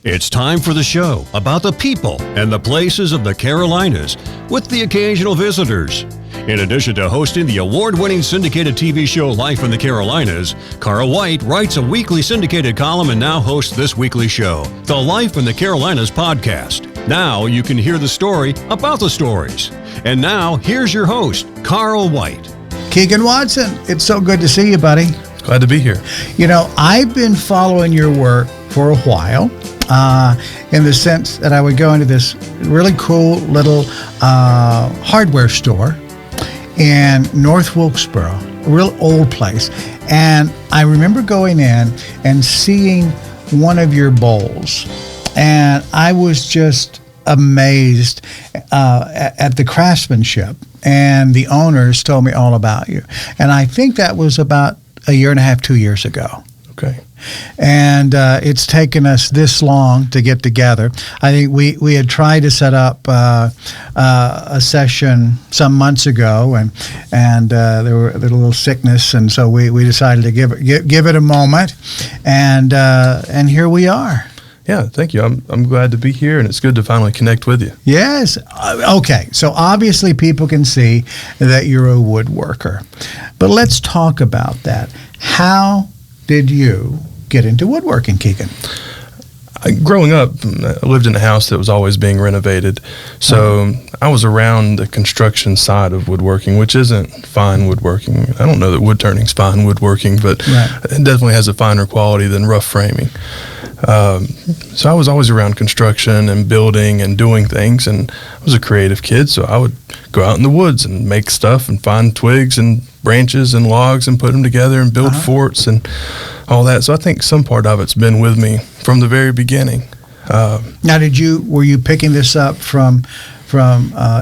It's time for the show about the people and the places of the Carolinas with the occasional visitors. In addition to hosting the award-winning syndicated TV show Life in the Carolinas, Carl White writes a weekly syndicated column and now hosts this weekly show, the Life in the Carolinas podcast. Now you can hear the story about the stories. And now, here's your host, Carl White. Keegan Watson, it's so good to see you, buddy. Glad to be here. You know, I've been following your work for a while, in the sense that I would go into this really cool little hardware store in North Wilkesboro, a real old place. And I remember going in and seeing one of your bowls, and I was just amazed at the craftsmanship, and the owners told me all about you. And I think that was about a year and a half, 2 years ago. Okay. And it's taken us this long to get together. I think we had tried to set up a session some months ago, and there were a little sickness, and so we decided to give it a moment, and here we are. Yeah, thank you. I'm glad to be here, and it's good to finally connect with you. Yes. Okay. So obviously people can see that you're a woodworker, but let's talk about that. How did you get into woodworking, Keegan? Growing up, I lived in a house that was always being renovated, so I was around the construction side of woodworking, which isn't fine woodworking. I don't know that woodturning's fine woodworking, but it definitely has a finer quality than rough framing. So I was always around construction and building and doing things, and I was a creative kid, so I would go out in the woods and make stuff and find twigs and branches and logs and put them together and build forts and all that. So I think some part of it's been with me from the very beginning. Now, were you picking this up from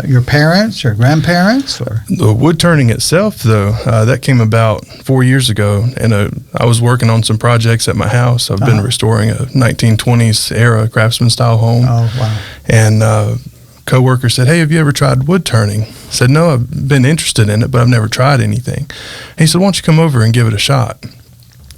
your parents or grandparents? Or? The wood turning itself, though, that came about 4 years ago, and I was working on some projects at my house. I've been restoring a 1920s era craftsman style home. Oh, wow. And coworker said, "Hey, have you ever tried wood turning?" I said, "No, I've been interested in it, but I've never tried anything." He said, "Why don't you come over and give it a shot?"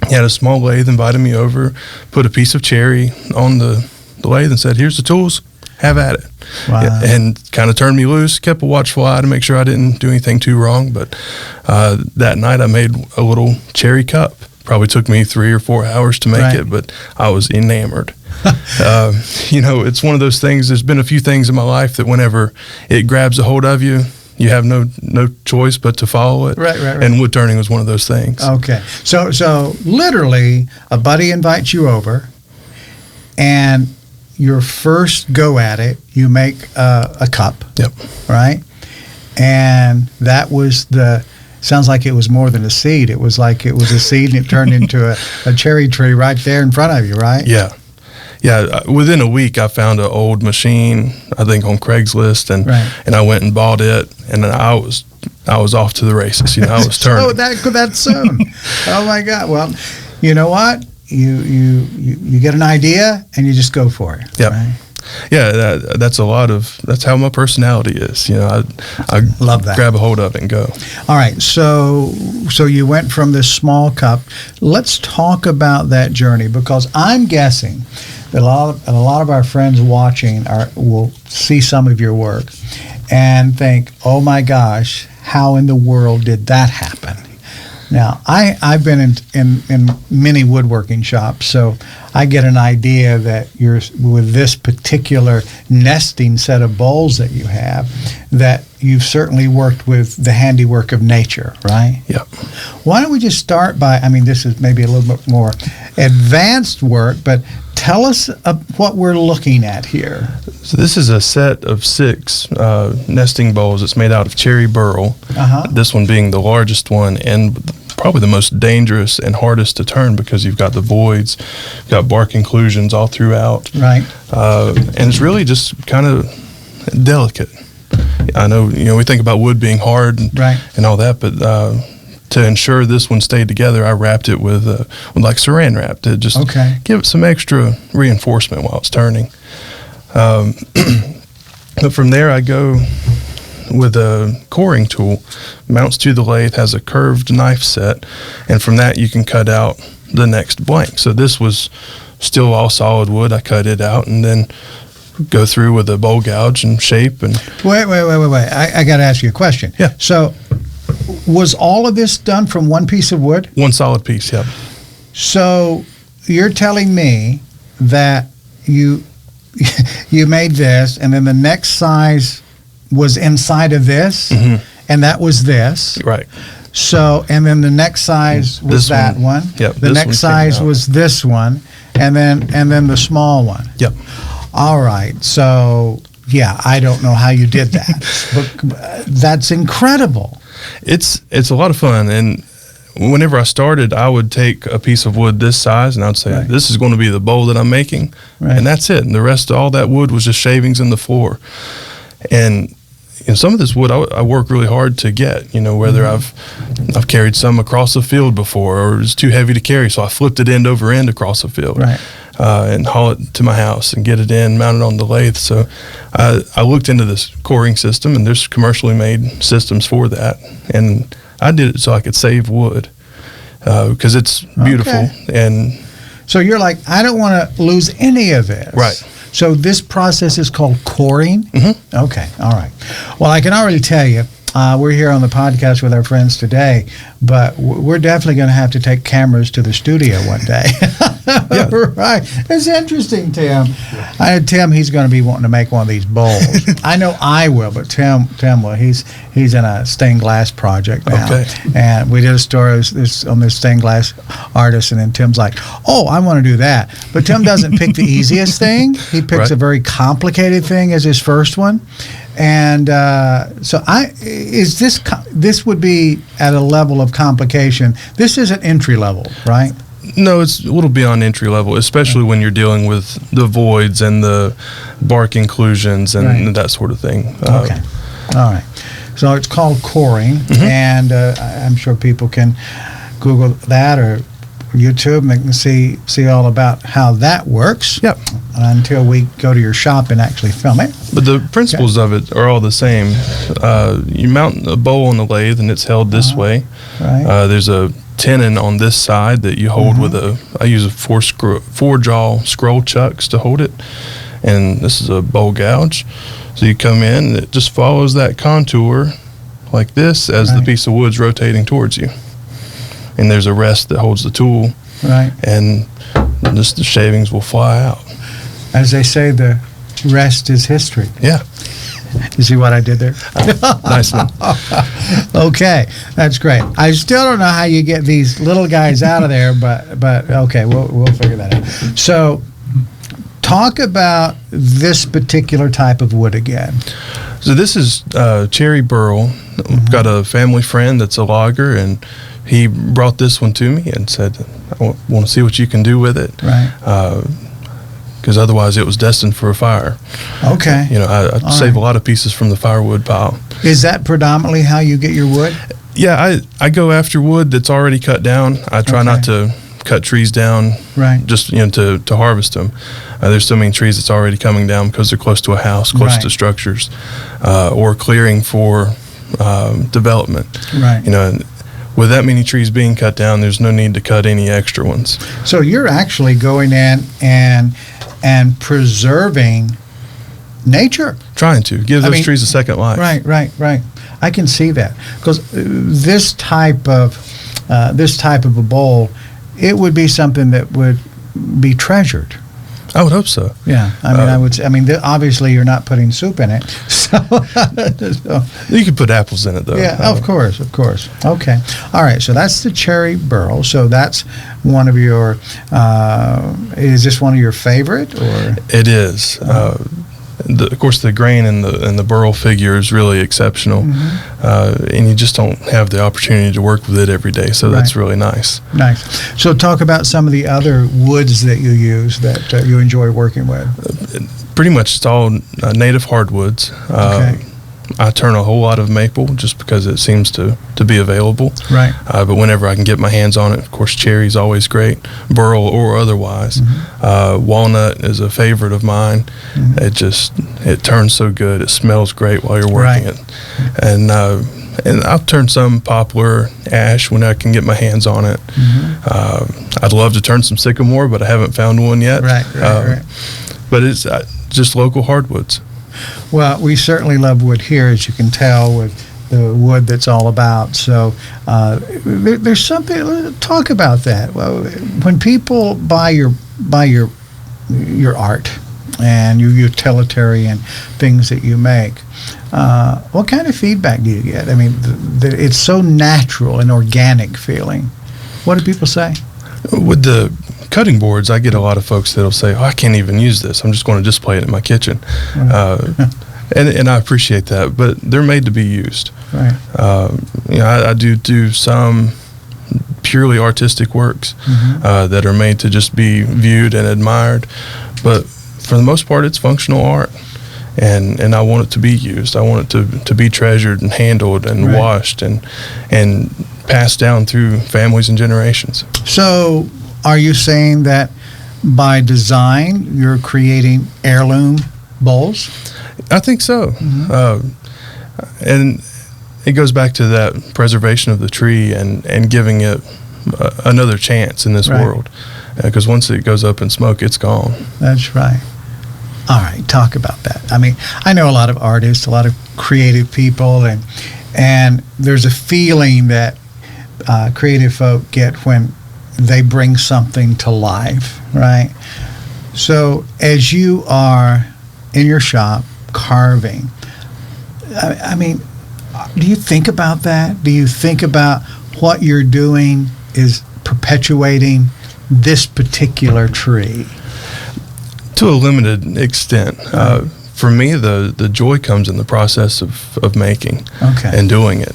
He had a small lathe, invited me over, put a piece of cherry on the lathe and said, "Here's the tools, have at it." Wow. And kind of turned me loose, kept a watchful eye to make sure I didn't do anything too wrong. But that night I made a little cherry cup. Probably took me 3 or 4 hours to make it, but I was enamored. It's one of those things. There's been a few things in my life that whenever it grabs a hold of you, you have no choice but to follow it. Right. And wood turning was one of those things. Okay. So literally, a buddy invites you over, and your first go at it, you make a cup. Yep. Right? And that was sounds like it was more than a seed. It was like it was a seed, and it turned into a cherry tree right there in front of you, right? Yeah. Within a week, I found an old machine, I think on Craigslist, and I went and bought it, and then I was off to the races. I was turning. Oh, that soon. Oh my God. Well, you know what? You get an idea and you just go for it. Yep. Right? Yeah, that's how my personality is. I love that. Grab a hold of it and go. All right, so you went from this small cup. Let's talk about that journey, because I'm guessing that a lot of our friends watching will see some of your work and think, "Oh my gosh, how in the world did that happen?" Now, I've been in many woodworking shops, so I get an idea that you're with this particular nesting set of bowls that you have, that you've certainly worked with the handiwork of nature, right? Yep. Why don't we just start by, this is maybe a little bit more advanced work, but tell us what we're looking at here. So this is a set of 6 nesting bowls. It's made out of cherry burl, this one being the largest one, and probably the most dangerous and hardest to turn, because you've got the voids, you've got bark inclusions all throughout. Right. And it's really just kind of delicate. I know, we think about wood being hard and all that, but to ensure this one stayed together, I wrapped it with like saran wrap to just give it some extra reinforcement while it's turning. But from there, I go with a coring tool, mounts to the lathe, has a curved knife set, and from that you can cut out the next blank. So this was still all solid wood. I cut it out and then go through with a bowl gouge and shape. And Wait. I got to ask you a question. Yeah. So was all of this done from one piece of wood? one solid piece, yep. So you're telling me that you made this, and then the next size was inside of this, and that was this. Right. So, and then the next size was This that one. Yep, The this next one size came out. was this one, and then the small one. Yep. All right. So, yeah, I don't know how you did that, but that's incredible. It's a lot of fun, and whenever I started, I would take a piece of wood this size, and I'd say, Right. this is going to be the bowl that I'm making, Right. and that's it. And the rest of all that wood was just shavings in the floor. And some of this wood I work really hard to get, whether I've carried some across the field before, or it's too heavy to carry, so I flipped it end over end across the field. Right. And haul it to my house and get it in, mount it on the lathe. So I looked into this coring system, and there's commercially made systems for that. And I did it so I could save wood because it's beautiful. Okay. And So you're like, I don't want to lose any of this. Right. So this process is called coring? Mm-hmm. Okay, all right. Well, I can already tell you, we're here on the podcast with our friends today, but we're definitely going to have to take cameras to the studio one day. Yeah. Right. It's interesting, Tim. Tim, he's going to be wanting to make one of these bowls. I know I will, but Tim will. He's in a stained glass project now. Okay. And we did a story on this stained glass artist, and then Tim's like, oh, I want to do that. But Tim doesn't pick the easiest thing. He picks Right. a very complicated thing as his first one. And so this would be at a level of complication. This isn't entry level, right? no, it's a little beyond entry level, especially when you're dealing with the voids and the bark inclusions and Right. that sort of thing. Okay. All right. So it's called coring, and I'm sure people can Google that or YouTube and they can see all about how that works. Yep. Until we go to your shop and actually film it. But the principles of it are all the same. You mount a bowl on the lathe and it's held this way. Right. There's a tenon on this side that you hold with I use a four jaw scroll chucks to hold it. And this is a bowl gouge. So you come in and it just follows that contour like this as the Right. piece of wood's rotating towards you. And there's a rest that holds the tool, Right. and just the shavings will fly out. As they say, the rest is history. Yeah, You see what I did there? nice one. Okay, that's great. I still don't know how you get these little guys out of there, but okay, we'll figure that out. So, talk about this particular type of wood again. So this is cherry burl. We've got a family friend that's a logger, and he brought this one to me and said, I want to see what you can do with it. Right. Because otherwise it was destined for a fire. Okay. You know, I save a lot of pieces from the firewood pile. Is that predominantly how you get your wood? Yeah, I go after wood that's already cut down. I try not to cut trees down, Right. just to harvest them. There's so many trees that's already coming down because they're close to a house, close Right. to structures, or clearing for development. Right. You know, and with that many trees being cut down, there's no need to cut any extra ones. So you're actually going in and preserving nature. Trying to give those trees a second life. Right. I can see that because this type of a bowl, it would be something that would be treasured. I would hope so. Yeah, I would. I mean, obviously, you're not putting soup in it, so You could put apples in it, though. yeah, of course. Okay, all right. So that's the cherry burl. So that's one of your. Is this one of your favorite, or It is. Of course, the grain and the burl figure is really exceptional, and you just don't have the opportunity to work with it every day. So that's really nice. nice? So talk about some of the other woods that you use that you enjoy working with. Pretty much it's all native hardwoods. Okay. I turn a whole lot of maple just because it seems to be available. Right. But whenever I can get my hands on it, of course, cherry's always great, burl or otherwise. Walnut is a favorite of mine. It turns so good. It smells great while you're working Right. it. And and I'll turn some poplar, ash when I can get my hands on it. I'd love to turn some sycamore, but I haven't found one yet. Right. But it's just local hardwoods. Well, we certainly love wood here, as you can tell with the wood that's all about. So there's something. Talk about that. Well, when people buy your art and your utilitarian things that you make, what kind of feedback do you get? I mean, it's so natural and organic feeling. What do people say? With the cutting boards, I get a lot of folks that'll say, "Oh, I can't even use this. I'm just going to display it in my kitchen." And I appreciate that, but they're made to be used. Right. I do some purely artistic works that are made to just be viewed and admired, but for the most part, it's functional art, and I want it to be used. I want it to be treasured and handled and washed and passed down through families and generations. So, are you saying that by design you're creating heirloom bowls? I think so. And it goes back to that preservation of the tree and giving it another chance in this world. Because once it goes up in smoke, it's gone. That's right. All right, talk about that. I mean, I know a lot of artists, a lot of creative people, and there's a feeling that creative folk get when they bring something to life, right? So as you are in your shop carving, I mean, do you think about that? Do you think about what you're doing is perpetuating this particular tree? To a limited extent. For me, the joy comes in the process of making and doing it.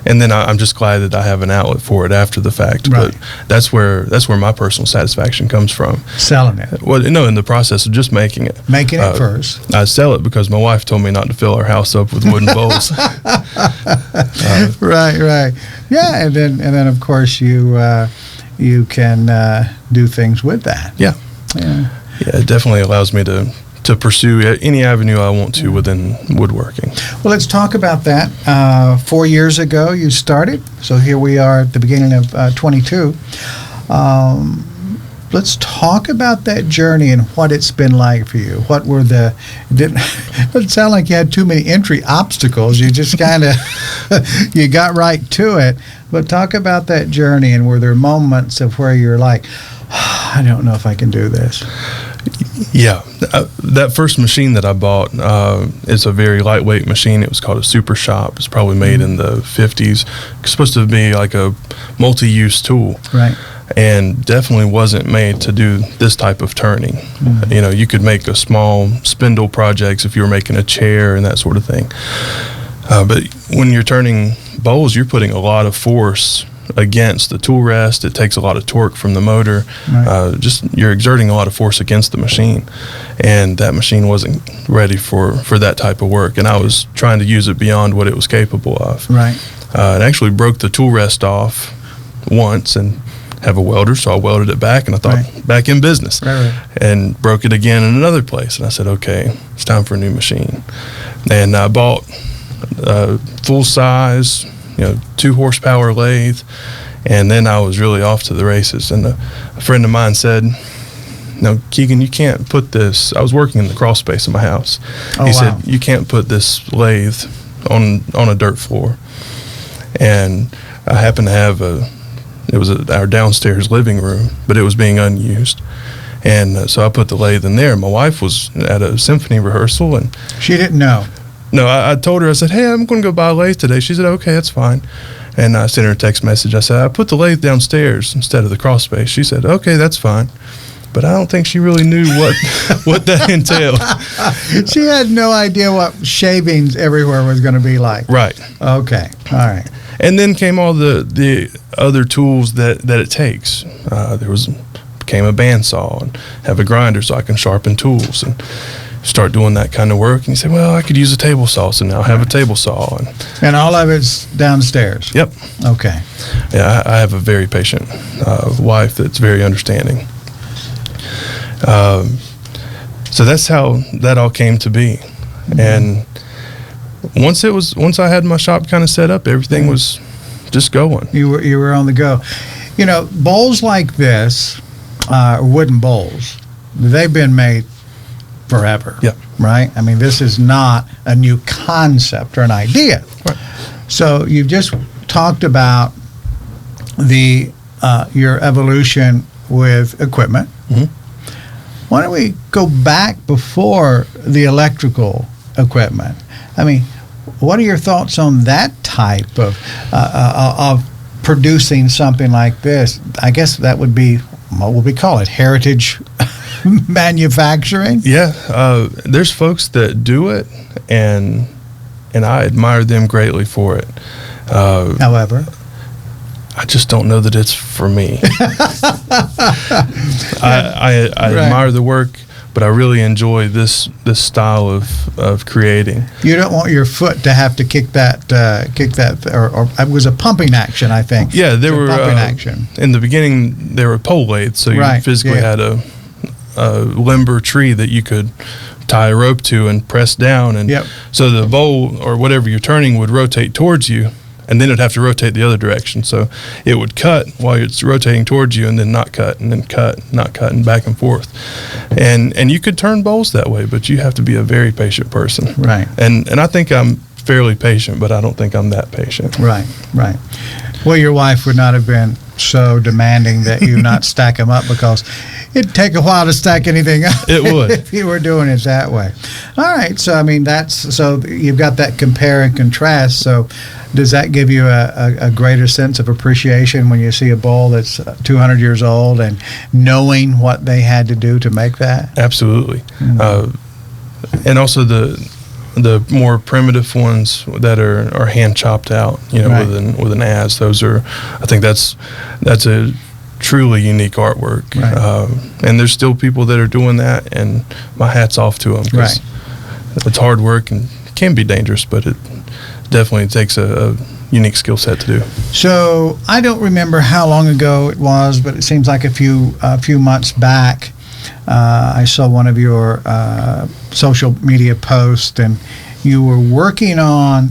And then I'm just glad that I have an outlet for it after the fact. Right. But that's where my personal satisfaction comes from. Selling it. Well, no, in the process of just making it. Making it first. I sell it because my wife told me not to fill our house up with wooden bowls. Right. Yeah, and then of course you can do things with that. Yeah, it definitely allows me to pursue any avenue I want to within woodworking. Well, let's talk about that. 4 years ago you started, so here we are at the beginning of 22. Let's talk about that journey and what it's been like for you. What were it doesn't sound like you had too many entry obstacles. You just kind of, you got right to it. But talk about that journey, and were there moments of where you're like, I don't know if I can do this? Yeah, that first machine that I bought is a very lightweight machine. It was called a Super Shop. It's probably made in the 50s. It's supposed to be like a multi-use tool. Right. And definitely wasn't made to do this type of turning. You know, you could make a small spindle projects if you were making a chair and that sort of thing. But when you're turning bowls, you're putting a lot of force against the tool rest. It takes a lot of torque from the motor. Right. You're exerting a lot of force against the machine, and that machine wasn't ready for that type of work, and I was trying to use it beyond what it was capable of. Right. It actually broke the tool rest off once, and have a welder, so I welded it back, and I thought, back in business. Right. And broke it again in another place, and I said, okay, it's time for a new machine. And I bought a full size, 2 horsepower lathe, and then I was really off to the races. And a friend of mine said, "No, Keegan, you can't put this." I was working in the crawl space of my house. He said, "You can't put this lathe on a dirt floor." And I happened to have it was our downstairs living room, but it was being unused. And so I put the lathe in there. My wife was at a symphony rehearsal, and she didn't know. No, I told her, I said, "Hey, I'm going to go buy a lathe today." She said, "Okay, that's fine." And I sent her a text message. I said, "I put the lathe downstairs instead of the crawl space." She said, "Okay, that's fine." But I don't think she really knew what that entailed. She had no idea what shavings everywhere was going to be like. Right. Okay. All right. And then came all the other tools that it takes. Became a bandsaw and have a grinder so I can sharpen tools and start doing that kind of work. And you say, "Well, I could use a table saw, so now I have a table saw." And all of it's downstairs? Yep. Okay. Yeah, I have a very patient wife that's very understanding. So that's how that all came to be. And once I had my shop kind of set up, everything was just going. You were on the go. Bowls like this, wooden bowls, they've been made forever. Yeah. Right? I mean, this is not a new concept or an idea. Right. So you've just talked about your evolution with equipment. Mm-hmm. Why don't we go back before the electrical equipment? I mean, what are your thoughts on that type of producing something like this? I guess that would be, what would we call it, heritage manufacturing? Yeah, there's folks that do it, and I admire them greatly for it. However, I just don't know that it's for me. I admire the work, but I really enjoy this style of creating. You don't want your foot to have to kick that, or it was a pumping action, I think. Yeah, there were pumping action. In the beginning. There were pole lathes, so you physically had a limber tree that you could tie a rope to and press down, and so the bowl or whatever you're turning would rotate towards you, and then it'd have to rotate the other direction. So it would cut while it's rotating towards you, and then not cut, and then cut, not cut, and back and forth. And you could turn bowls that way, but you have to be a very patient person. Right. And I think I'm fairly patient, but I don't think I'm that patient. Right. Well, your wife would not have been so demanding that you not stack them up, because it'd take a while to stack anything up. It would. If you were doing it that way. All right. So, I mean, so you've got that compare and contrast. So does that give you a greater sense of appreciation when you see a bowl that's 200 years old and knowing what they had to do to make that? Absolutely. Mm-hmm. And also the more primitive ones that are hand chopped out, Right. with an adze. Those are, I think that's a truly unique artwork. Right. And there's still people that are doing that, and my hat's off to them. Right. It's hard work and can be dangerous, but it definitely takes a unique skill set to do. So I don't remember how long ago it was, but it seems like a few months back. I saw one of your social media posts, and you were working on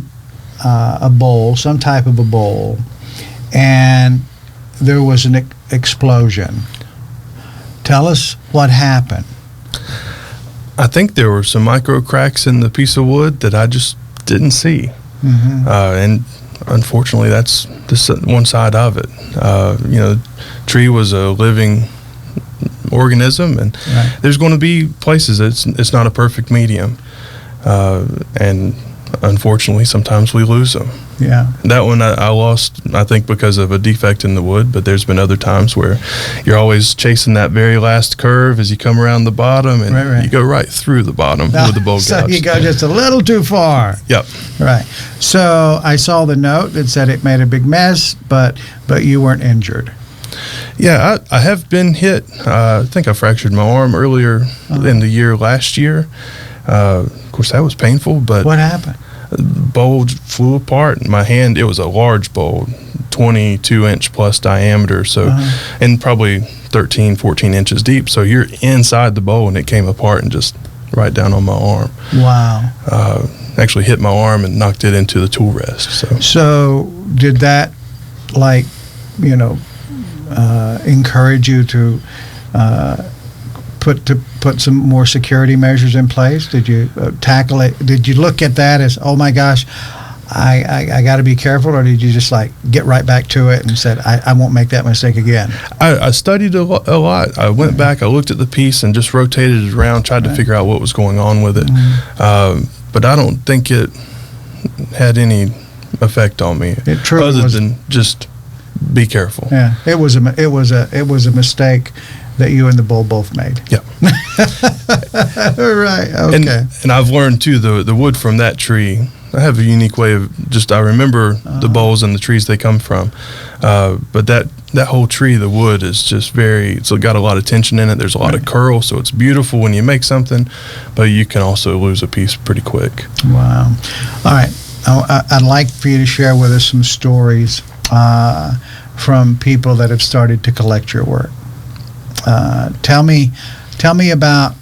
a bowl, some type of a bowl, and there was an explosion. Tell us what happened. I think there were some micro cracks in the piece of wood that I just didn't see. Mm-hmm. And unfortunately, that's one side of it. The tree was a living organism, and Right. there's going to be places it's not a perfect medium, and unfortunately sometimes we lose them. Yeah. That one I lost, I think, because of a defect in the wood, but there's been other times where you're always chasing that very last curve as you come around the bottom, and Right. you go right through the bottom with the bowl So gouge. you go just a little too far. Yep. Right. So I saw the note that said it made a big mess, but you weren't injured. Yeah, I have been hit. I think I fractured my arm earlier in the year last year. Of course, that was painful, but What happened? the bowl flew apart. And my hand, it was a large bowl, 22-inch plus diameter, so and probably 13, 14 inches deep. So you're inside the bowl, and it came apart and just right down on my arm. Wow. Actually hit my arm and knocked it into the tool rest. So did that, encourage you to put some more security measures in place? Did you tackle it? Did you look at that as, oh my gosh, I got to be careful, or did you just get right back to it and said, I won't make that mistake again? I studied a lot. I went back, I looked at the piece and just rotated it around, tried to figure out what was going on with it. But I don't think it had any effect on me, It truly other was. than just be careful. Yeah, it was a mistake that you and the bull both made. Yeah. Right. Okay. And I've learned too, the wood from that tree, I have a unique way of I remember the bowls and the trees they come from. But that whole tree, the wood is just it's got a lot of tension in it. There's a lot of curl, so it's beautiful when you make something, but you can also lose a piece pretty quick. Wow. All right. I'd like for you to share with us some stories from people that have started to collect your work. Tell me about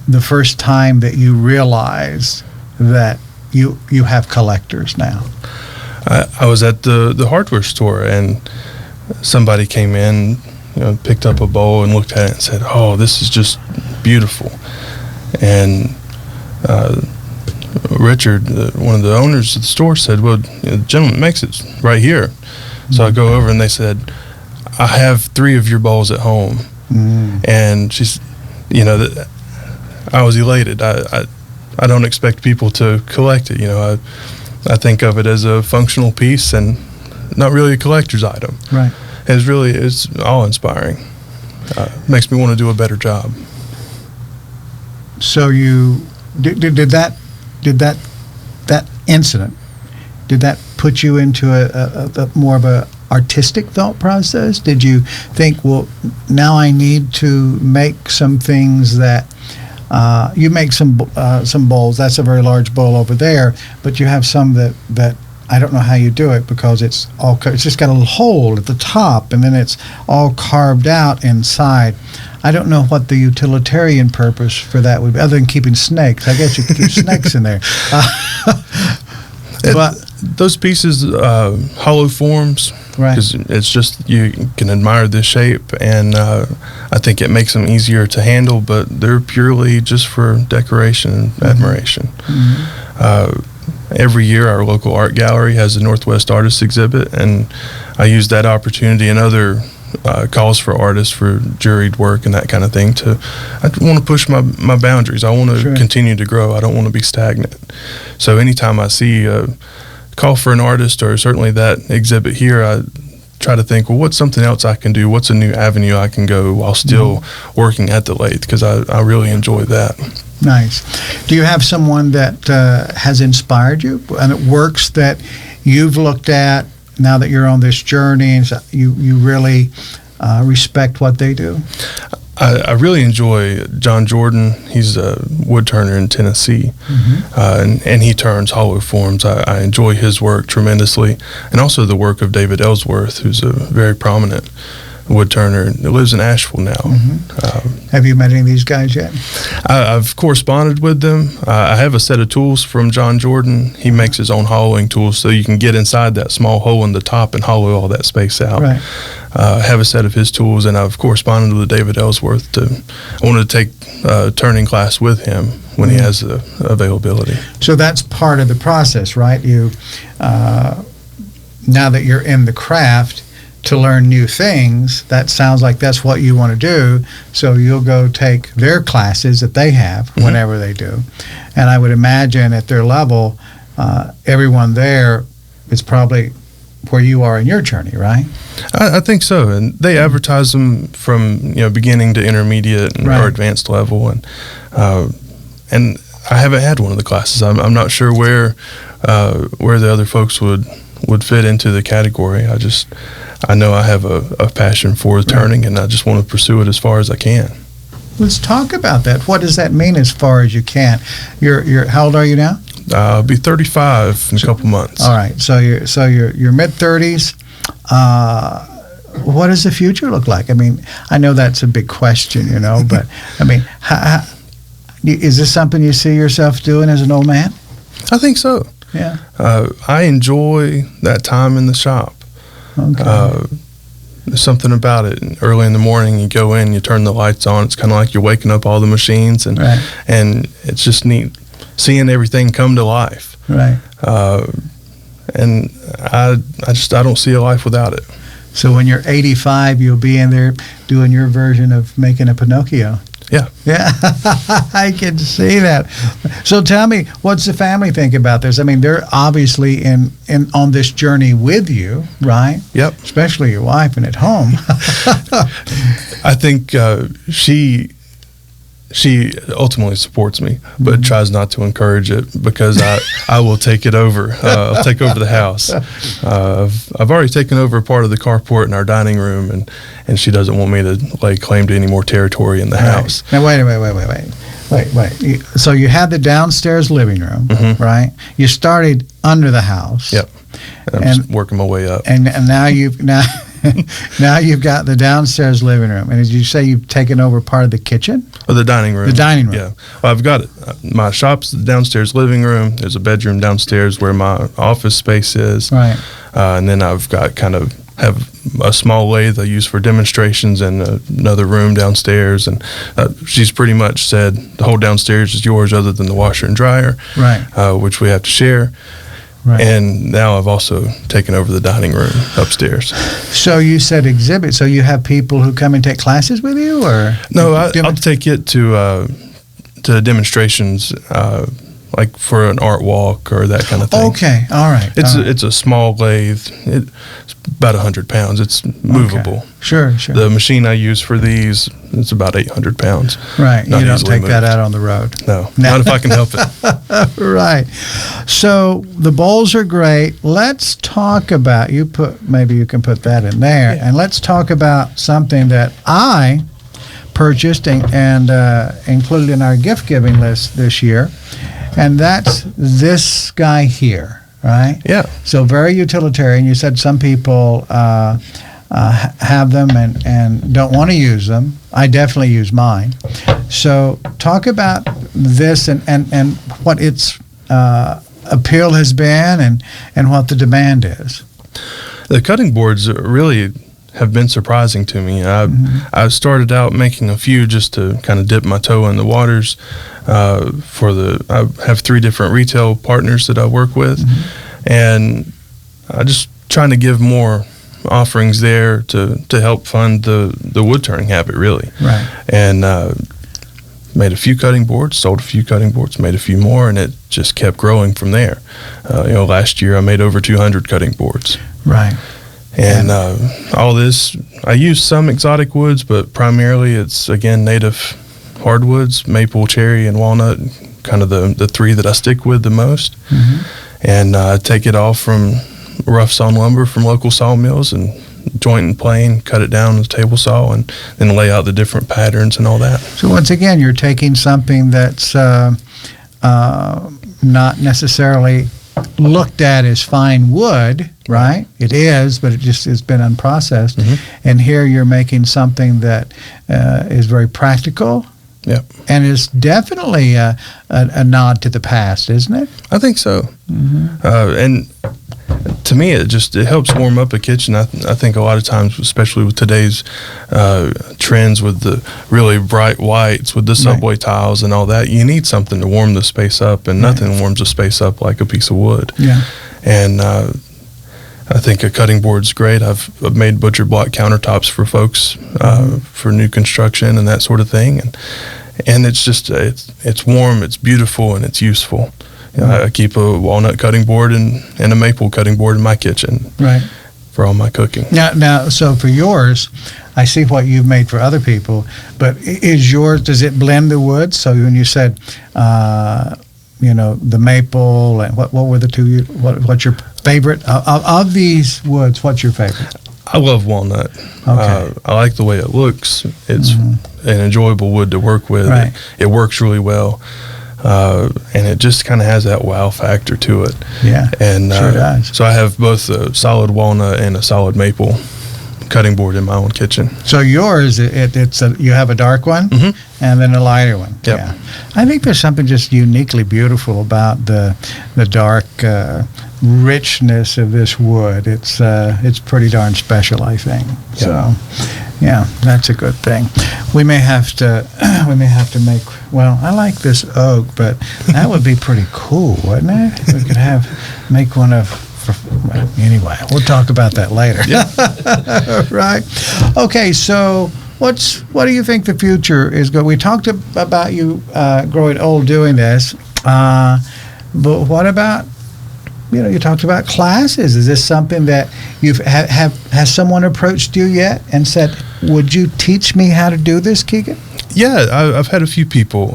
the first time that you realized that you have collectors now? I was at the hardware store, and somebody came in, picked up a bowl and looked at it and said, "Oh, this is just beautiful." And Richard, one of the owners of the store, said, "Well, the gentleman makes it right here." So I go over and they said, "I have 3 of your bowls at home." And she's, I was elated. I don't expect people to collect it. I think of it as a functional piece and not really a collector's item. Right. It's awe-inspiring. Makes me want to do a better job. So you did that incident? Did that put you into a more of a artistic thought process? Did you think, well, now I need to make some things that you make some bowls? That's a very large bowl over there, but you have some that I don't know how you do it, because it's just got a little hole at the top, and then it's all carved out inside. I don't know what the utilitarian purpose for that would be, other than keeping snakes. I guess you could keep snakes in there. But those pieces, hollow forms, right? Because it's just, you can admire this shape, and I think it makes them easier to handle. But they're purely just for decoration and admiration. Every year, our local art gallery has a Northwest Artists exhibit, and I use that opportunity and other calls for artists for juried work and that kind of thing I want to push my boundaries. I want to continue to grow. I don't want to be stagnant. So anytime I see a call for an artist, or certainly that exhibit here, I try to think, well, what's something else I can do? What's a new avenue I can go while still working at the lathe? Because I really enjoy that. Nice. Do you have someone that has inspired you, and it works that you've looked at now that you're on this journey, and you really respect what they do? I really enjoy John Jordan. He's a wood turner in Tennessee, and he turns hollow forms. I enjoy his work tremendously, and also the work of David Ellsworth, who's a very prominent wood turner that lives in Asheville now. Have you met any of these guys yet? I've corresponded with them. I have a set of tools from John Jordan. He makes his own hollowing tools, so you can get inside that small hole in the top and hollow all that space out. Right. I have a set of his tools, and I've corresponded with David Ellsworth. I wanted to take a turning class with him when he has the availability. So that's part of the process, right? You, now that you're in the craft, to learn new things, that sounds like that's what you want to do. So you'll go take their classes that they have whenever they do. And I would imagine at their level, everyone there is probably where you are in your journey, right? I think so. And they advertise them from beginning to intermediate and or advanced level. And I haven't had one of the classes. I'm not sure where the other folks would fit into the category. I know I have a passion for turning, and I just want to pursue it as far as I can. Let's talk about that. What does that mean, as far as you can? You're how old are you now? I'll be 35 in a couple months. All right. So you're mid-30s. What does the future look like? I mean, I know that's a big question, but I mean, is this something you see yourself doing as an old man? I think so. Yeah. I enjoy that time in the shop. Okay. There's something about it. Early in the morning, you go in, you turn the lights on. It's kind of like you're waking up all the machines, and it's just neat seeing everything come to life. Right. And I don't see a life without it. So when you're 85, you'll be in there doing your version of making a Pinocchio. Yeah. Yeah, I can see that. So tell me, what's the family think about this? I mean, they're obviously in on this journey with you, right? Yep. Especially your wife and at home. I think she ultimately supports me, but tries not to encourage it, because I will take it over. I'll take over the house. I've already taken over a part of the carport in our dining room, and she doesn't want me to lay claim to any more territory in the house. Now wait. So you had the downstairs living room, right? You started under the house. Yep. And I'm just working my way up. And now Now you've got the downstairs living room. And as you say, you've taken over part of the kitchen? Or the dining room. The dining room. Yeah. Well, I've got it. My shop's the downstairs living room. There's a bedroom downstairs where my office space is. Right. And then I've got have a small lathe I use for demonstrations and another room downstairs. And she's pretty much said the whole downstairs is yours other than the washer and dryer, Right. Which we have to share. Right. And now I've also taken over the dining room upstairs. So you said exhibit. So you have people who come and take classes with you, or No, I'll take it to demonstrations, like for an art walk or that kind of thing. Okay, all right. It's a small lathe. It's about 100 pounds. It's movable. Okay. Sure. The machine I use for these, it's about 800 pounds. Right. Not You don't easily take that moved. out on the road. No, not if I can help it. Right. So the bowls are great. Let's talk about, maybe you can put that in there, and let's talk about something that I purchased and included in our gift giving list this year, and that's this guy here, right? Yeah. So very utilitarian. You said some people have them and don't want to use them. I definitely use mine. So talk about this and what its appeal has been and what the demand is. The cutting boards really have been surprising to me. I started out making a few just to kind of dip my toe in the waters. I have 3 different retail partners that I work with, and I just trying to give more offerings there to help fund the wood turning habit, really. Right. And made a few cutting boards, sold a few cutting boards, made a few more, and it just kept growing from there. Last year I made over 200 cutting boards. Right. And all this, I use some exotic woods, but primarily it's, again, native hardwoods, maple, cherry, and walnut, kind of the 3 that I stick with the most. And I take it all from rough sawn lumber from local sawmills and joint and plane, cut it down with a table saw, and then lay out the different patterns and all that. So once again, you're taking something that's not necessarily looked at as fine wood, right? It is, but it just has been unprocessed. And here you're making something that is very practical. Yep. And is definitely a nod to the past, isn't it? I think so. And to me, it helps warm up a kitchen. I think a lot of times, especially with today's trends with the really bright whites, with the subway tiles and all that, you need something to warm the space up, and nothing warms a space up like a piece of wood. Yeah. And I think a cutting board's great. I've made butcher block countertops for folks for new construction and that sort of thing, and it's just it's warm, it's beautiful, and it's useful. I keep a walnut cutting board and a maple cutting board in my kitchen, right, for all my cooking. Now, so for yours, I see what you've made for other people, but is yours? Does it blend the wood? So when you said, the maple and what were the 2? What's your favorite of these woods? What's your favorite? I love walnut. Okay. I like the way it looks. It's an enjoyable wood to work with. Right. It works really well. And it just kind of has that wow factor to it. Yeah, and sure does. So I have both a solid walnut and a solid maple cutting board in my own kitchen. So yours, you have a dark one and then a lighter one. Yep. Yeah, I think there's something just uniquely beautiful about the dark richness of this wood. It's pretty darn special, I think. Yep. So, yeah, that's a good thing. We may have to make. Well, I like this oak, but that would be pretty cool, wouldn't it? We could make one of. Well, anyway, we'll talk about that later. Yeah. Right. Okay. So, what do you think the future is going? We talked about you growing old doing this, but what about? You talked about classes. Is this something that has someone approached you yet and said, "Would you teach me how to do this, Keegan?" Yeah, I've had a few people.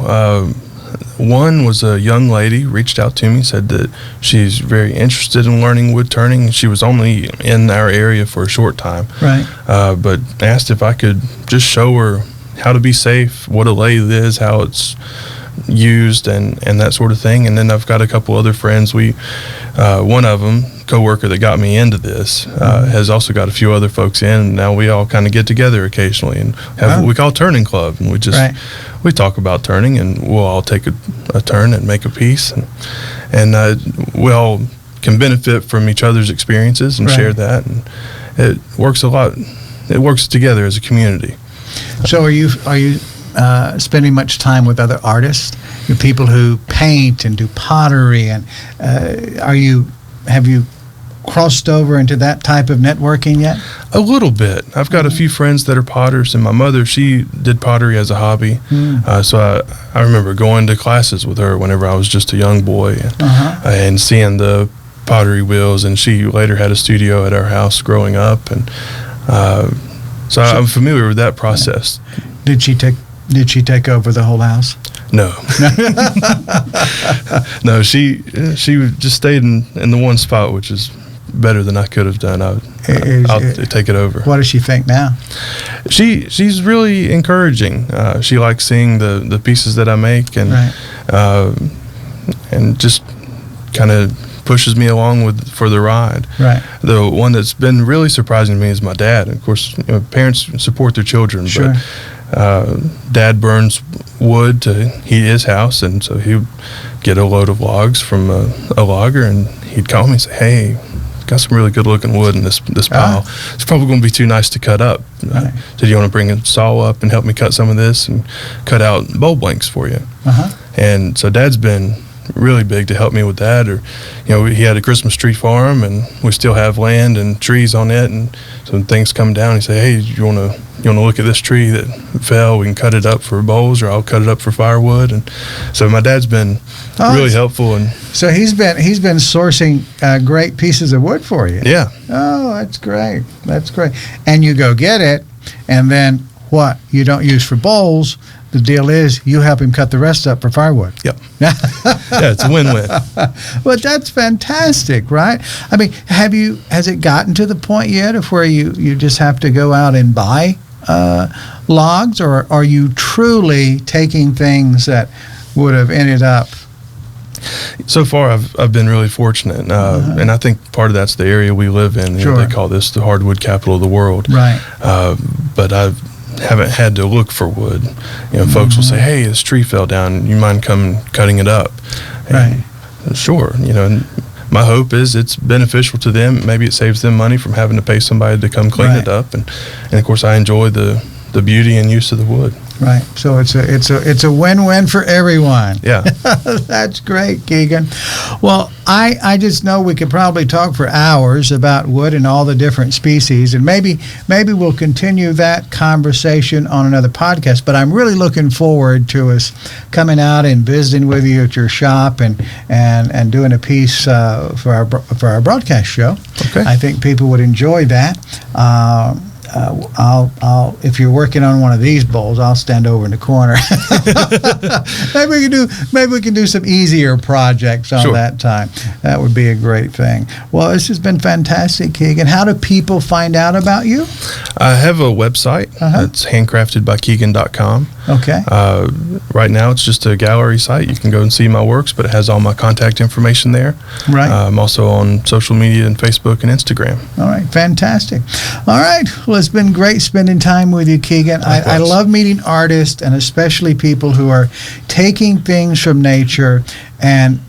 One was a young lady, reached out to me, said that she's very interested in learning wood turning. She was only in our area for a short time, right? But asked if I could just show her how to be safe, what a lathe is, how it's used and that sort of thing. And then I've got a couple other friends. One of them, co-worker that got me into this, has also got a few other folks in, and now we all kind of get together occasionally and have what we call turning club, and we talk about turning, and we'll all take a turn and make a piece, and we all can benefit from each other's experiences and share that, and it works a lot. It works together as a community. So are you spending much time with other artists, people who paint and do pottery, and have you crossed over into that type of networking yet? A little bit. I've got a few friends that are potters, and my mother, she did pottery as a hobby. So I remember going to classes with her whenever I was just a young boy, and seeing the pottery wheels, and she later had a studio at our house growing up, and so I'm familiar with that process. Did she take over the whole house? No. No, she just stayed in the one spot, which is better than I could have done. I'll take it over. What does she think now? She's really encouraging. She likes seeing the pieces that I make, and just kind of pushes me along for the ride. Right. The one that's been really surprising to me is my dad. Of course, parents support their children, sure. But Dad burns wood to heat his house, and so he would get a load of logs from a logger, and he'd call me and say, "Hey, got some really good looking wood in this pile. It's probably going to be too nice to cut up. Did you want to bring a saw up and help me cut some of this and cut out bowl blanks for you?" And so Dad's been really big to help me with that. Or he had a Christmas tree farm, and we still have land and trees on it, and so when things come down, he say, "Hey, you want to look at this tree that fell? We can cut it up for bowls, or I'll cut it up for firewood." And so my dad's been really helpful. And so he's been sourcing great pieces of wood for you. Yeah. Oh, that's great. That's great. And you go get it, and then what you don't use for bowls, the deal is you help him cut the rest up for firewood. Yep. Yeah, it's a win-win. Well, that's fantastic, right? I mean, has it gotten to the point yet of where you just have to go out and buy logs, or are you truly taking things that would have ended up? So far, I've been really fortunate, and I think part of that's the area we live in. Sure. They call this the hardwood capital of the world. Right. But I haven't had to look for wood. Folks will say, "Hey, this tree fell down. You mind coming cutting it up?" And sure. And my hope is it's beneficial to them. Maybe it saves them money from having to pay somebody to come clean it up, and of course I enjoy the beauty and use of the wood. Right. So it's a win-win for everyone. Yeah. That's great, Keegan. Well, I just know we could probably talk for hours about wood and all the different species, and maybe we'll continue that conversation on another podcast. But I'm really looking forward to us coming out and visiting with you at your shop and doing a piece for our broadcast show. Okay. I think people would enjoy that. I'll if you're working on one of these bowls, I'll stand over in the corner. maybe we can do some easier projects on that time. That would be a great thing. Well, this has been fantastic, Keegan. How do people find out about you? I have a website. It's handcraftedbykeegan.com. Okay. Right now, it's just a gallery site. You can go and see my works, but it has all my contact information there. Right. I'm also on social media and Facebook and Instagram. All right. Fantastic. All right. Well, it's been great spending time with you, Keegan. I love meeting artists, and especially people who are taking things from nature and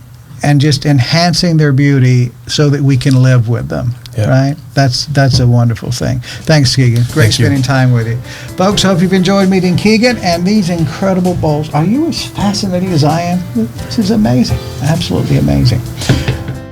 just enhancing their beauty so that we can live with them. Yeah. Right? That's a wonderful thing. Thanks, Keegan. Great spending time with you. Folks, hope you've enjoyed meeting Keegan and these incredible bowls. Are you as fascinating as I am? This is amazing. Absolutely amazing.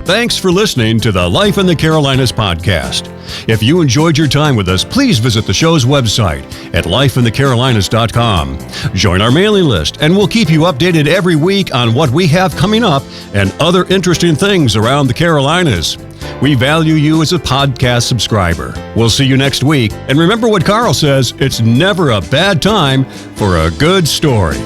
Thanks for listening to the Life in the Carolinas podcast. If you enjoyed your time with us, please visit the show's website at lifeinthecarolinas.com. Join our mailing list, and we'll keep you updated every week on what we have coming up and other interesting things around the Carolinas. We value you as a podcast subscriber. We'll see you next week. And remember what Carl says, it's never a bad time for a good story.